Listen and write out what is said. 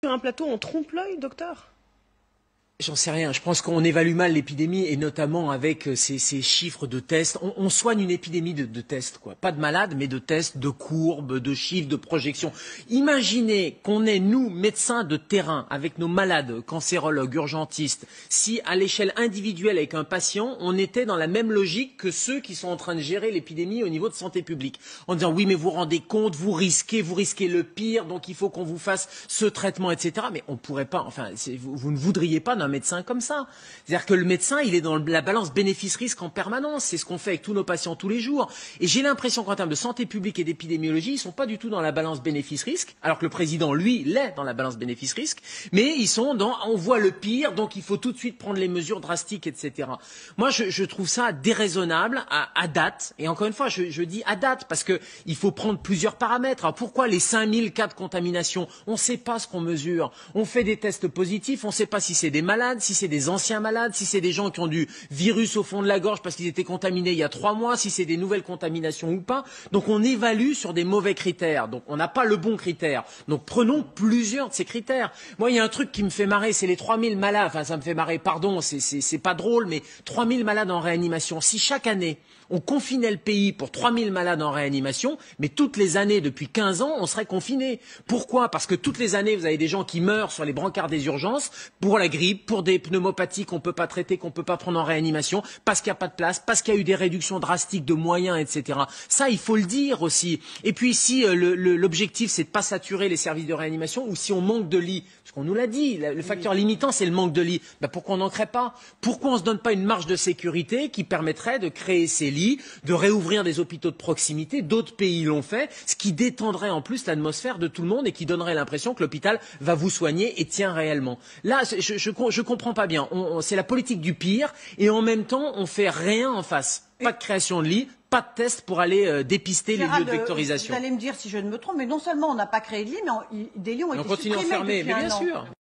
sur un plateau, on trompe l'œil, docteur? J'en sais rien. Je pense qu'on évalue mal l'épidémie et notamment avec ces chiffres de tests. On soigne une épidémie de tests, quoi. Pas de malades, mais de tests, de courbes, de chiffres, de projections. Imaginez qu'on est, nous, médecins de terrain, avec nos malades, cancérologues, urgentistes, si à l'échelle individuelle avec un patient, on était dans la même logique que ceux qui sont en train de gérer l'épidémie au niveau de santé publique. En disant, oui, mais vous vous rendez compte, vous risquez le pire, donc il faut qu'on vous fasse ce traitement, etc. Mais on pourrait pas, enfin, vous ne voudriez pas d'un médecin comme ça. C'est-à-dire que le médecin, il est dans la balance bénéfice-risque en permanence. C'est ce qu'on fait avec tous nos patients tous les jours. Et j'ai l'impression qu'en termes de santé publique et d'épidémiologie, ils sont pas du tout dans la balance bénéfice-risque, alors que le président, lui, l'est dans la balance bénéfice-risque, mais ils sont dans on voit le pire, donc il faut tout de suite prendre les mesures drastiques, etc. Moi, je trouve ça déraisonnable à date. Et encore une fois, je dis à date, parce que il faut prendre plusieurs paramètres. Alors pourquoi les 5000 cas de contamination? On ne sait pas ce qu'on mesure. On fait des tests positifs, on ne sait pas si c'est des malades, si c'est des anciens malades, si c'est des gens qui ont du virus au fond de la gorge parce qu'ils étaient contaminés il y a 3 mois, si c'est des nouvelles contaminations ou pas. Donc on évalue sur des mauvais critères. Donc on n'a pas le bon critère. Donc prenons plusieurs de ces critères. Moi, il y a un truc qui me fait marrer, c'est les 3000 malades. Enfin, ça me fait marrer, pardon, c'est pas drôle, mais 3000 malades en réanimation. Si chaque année, on confinait le pays pour 3000 malades en réanimation, mais toutes les années, depuis 15 ans, on serait confiné. Pourquoi? Parce que toutes les années, vous avez des gens qui meurent sur les brancards des urgences pour la grippe, pour des pneumopathies qu'on ne peut pas traiter, qu'on ne peut pas prendre en réanimation, parce qu'il n'y a pas de place, parce qu'il y a eu des réductions drastiques de moyens, etc. Ça, il faut le dire aussi. Et puis si l'objectif, c'est de ne pas saturer les services de réanimation, ou si on manque de lits, parce qu'on nous l'a dit, le facteur limitant, c'est le manque de lits, ben pourquoi on n'en crée pas? Pourquoi on ne se donne pas une marge de sécurité qui permettrait de créer ces lits, de réouvrir des hôpitaux de proximité? D'autres pays l'ont fait, ce qui détendrait en plus l'atmosphère de tout le monde et qui donnerait l'impression que l'hôpital va vous soigner et tient réellement. Là, je comprends pas bien. C'est la politique du pire et en même temps, on fait rien en face. Pas de création de lits, pas de tests pour aller dépister les lieux de vectorisation. Vous allez me dire si je ne me trompe, mais non seulement on n'a pas créé de lits, mais des lits ont été supprimés depuis un an. Mais bien sûr.